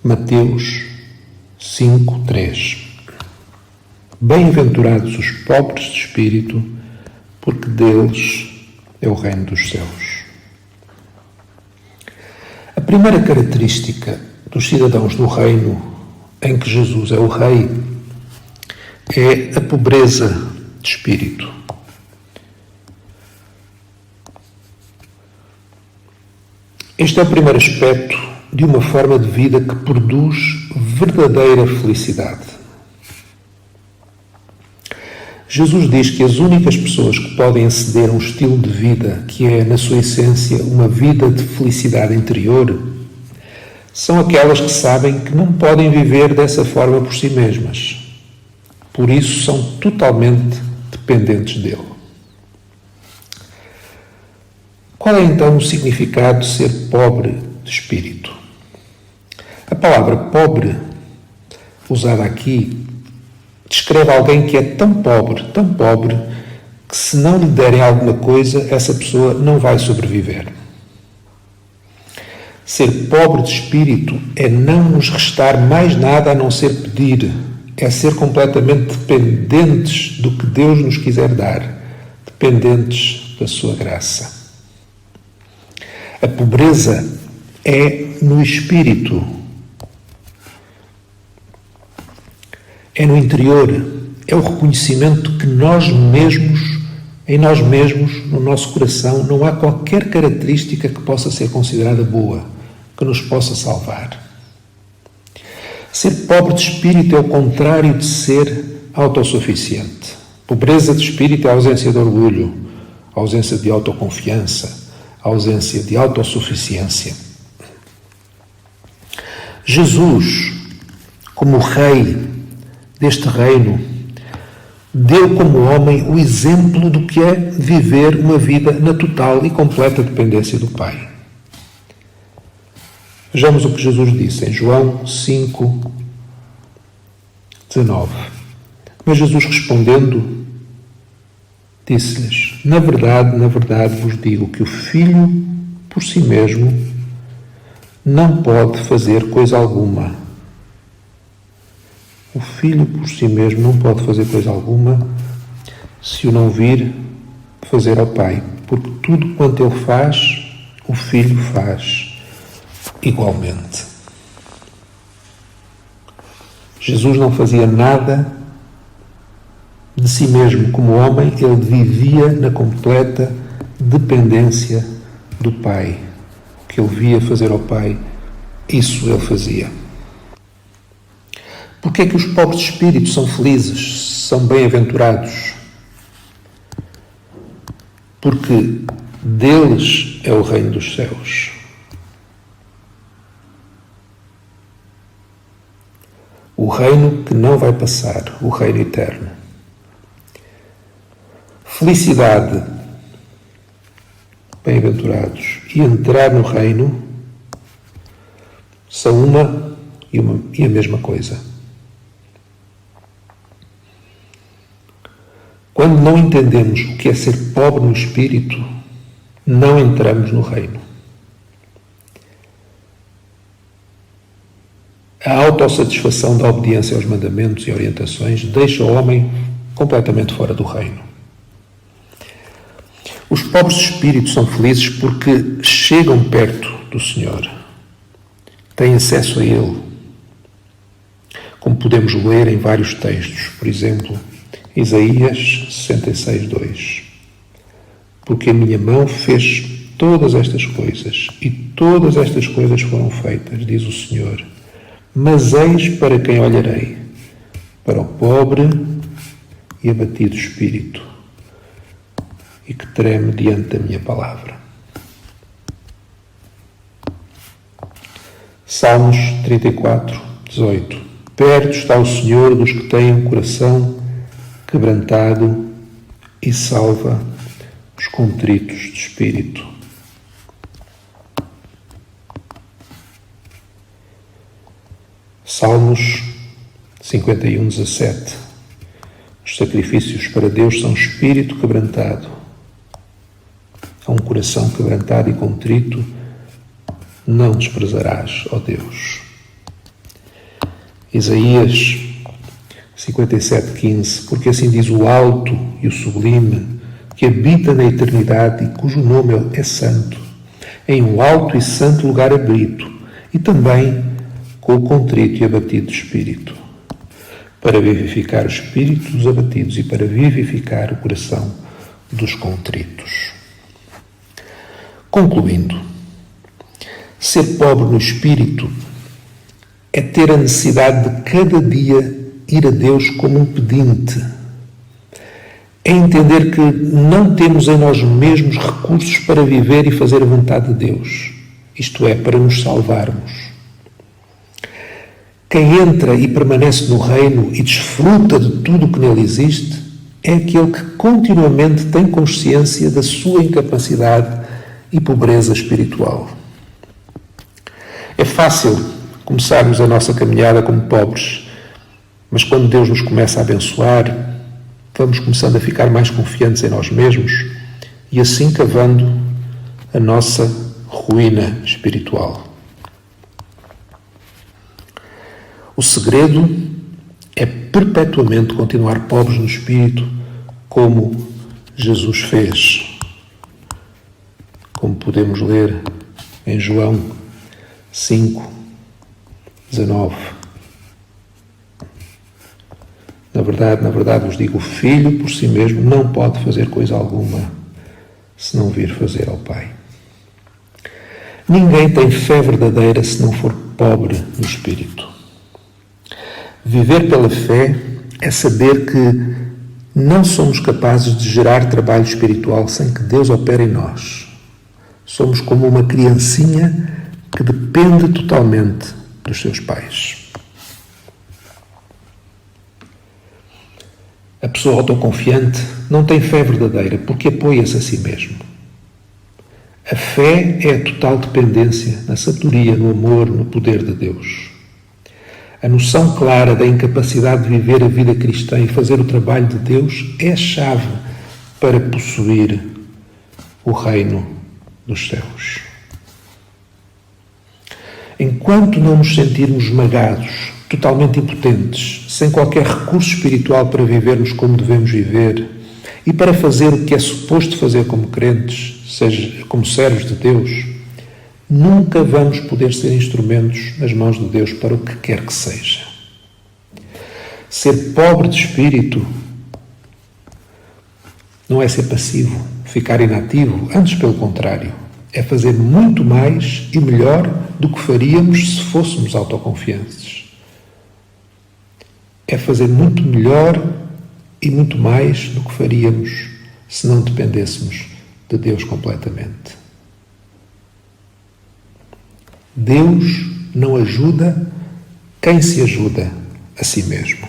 Mateus 5:3. Bem-aventurados os pobres de espírito, porque deles é o reino dos céus. A primeira característica dos cidadãos do reino em que Jesus é o rei é a pobreza de espírito. Este é o primeiro aspecto de uma forma de vida que produz verdadeira felicidade. Jesus diz que as únicas pessoas que podem aceder a um estilo de vida que é, na sua essência, uma vida de felicidade interior, são aquelas que sabem que não podem viver dessa forma por si mesmas. Por isso, são totalmente dependentes dele. Qual é então o significado de ser pobre de espírito? A palavra pobre, usada aqui, descreve alguém que é tão pobre, que se não lhe derem alguma coisa, essa pessoa não vai sobreviver. Ser pobre de espírito é não nos restar mais nada a não ser pedir, é ser completamente dependentes do que Deus nos quiser dar, dependentes da sua graça. A pobreza é no espírito, é no interior, é o reconhecimento que em nós mesmos, no nosso coração, não há qualquer característica que possa ser considerada boa, que nos possa salvar. Ser pobre de espírito é o contrário de ser autossuficiente. Pobreza de espírito é a ausência de orgulho, a ausência de autoconfiança, a ausência de autossuficiência. Jesus, como rei deste reino, deu como homem o exemplo do que é viver uma vida na total e completa dependência do Pai. Vejamos o que Jesus disse em João 5:19. Mas Jesus respondendo, disse-lhes: na verdade vos digo que o Filho por si mesmo não pode fazer coisa alguma. O Filho por si mesmo não pode fazer coisa alguma se o não vir fazer ao Pai, porque tudo quanto ele faz, o Filho faz igualmente. Jesus não fazia nada de si mesmo como homem, ele vivia na completa dependência do Pai. O que ele via fazer ao Pai, isso ele fazia. Porquê é que os pobres de espírito são felizes, são bem-aventurados? Porque deles é o reino dos céus. O reino que não vai passar, o reino eterno. Felicidade, bem-aventurados, e entrar no reino são uma e a mesma coisa. Quando não entendemos o que é ser pobre no espírito, não entramos no reino. A autossatisfação da obediência aos mandamentos e orientações deixa o homem completamente fora do reino. Os pobres de espírito são felizes porque chegam perto do Senhor, têm acesso a Ele, como podemos ler em vários textos, por exemplo, Isaías 66:2. Porque a minha mão fez todas estas coisas, e todas estas coisas foram feitas, diz o Senhor. Mas eis para quem olharei, para o pobre e abatido espírito, e que treme diante da minha palavra. Salmos 34:18. Perto está o Senhor dos que têm o coração quebrantado e salva os contritos de espírito. Salmos 51:17. Os sacrifícios para Deus são espírito quebrantado. A um coração quebrantado e contrito não desprezarás, ó Deus. Isaías 57:15, porque assim diz o alto e o sublime, que habita na eternidade e cujo nome é santo, em um alto e santo lugar habito, e também com o contrito e abatido de espírito, para vivificar o espírito dos abatidos e para vivificar o coração dos contritos. Concluindo, ser pobre no espírito é ter a necessidade de cada dia ir a Deus como um pedinte. É entender que não temos em nós mesmos recursos para viver e fazer a vontade de Deus, isto é, para nos salvarmos. Quem entra e permanece no reino e desfruta de tudo o que nele existe é aquele que continuamente tem consciência da sua incapacidade e pobreza espiritual. É fácil começarmos a nossa caminhada como pobres, mas quando Deus nos começa a abençoar, vamos começando a ficar mais confiantes em nós mesmos e assim cavando a nossa ruína espiritual. O segredo é perpetuamente continuar pobres no espírito, como Jesus fez. Como podemos ler em João 5:19. Na verdade vos digo, o Filho por si mesmo não pode fazer coisa alguma se não vir fazer ao Pai. Ninguém tem fé verdadeira se não for pobre no espírito. Viver pela fé é saber que não somos capazes de gerar trabalho espiritual sem que Deus opere em nós. Somos como uma criancinha que depende totalmente dos seus pais. A pessoa autoconfiante não tem fé verdadeira porque apoia-se a si mesmo. A fé é a total dependência na sabedoria, no amor, no poder de Deus. A noção clara da incapacidade de viver a vida cristã e fazer o trabalho de Deus é a chave para possuir o reino dos céus. Enquanto não nos sentirmos esmagados, totalmente impotentes, sem qualquer recurso espiritual para vivermos como devemos viver e para fazer o que é suposto fazer como crentes, seja como servos de Deus, nunca vamos poder ser instrumentos nas mãos de Deus para o que quer que seja. Ser pobre de espírito não é ser passivo, ficar inativo, antes pelo contrário, é fazer muito mais e melhor do que faríamos se fôssemos autoconfiantes. É fazer muito melhor e muito mais do que faríamos se não dependêssemos de Deus completamente. Deus não ajuda quem se ajuda a si mesmo.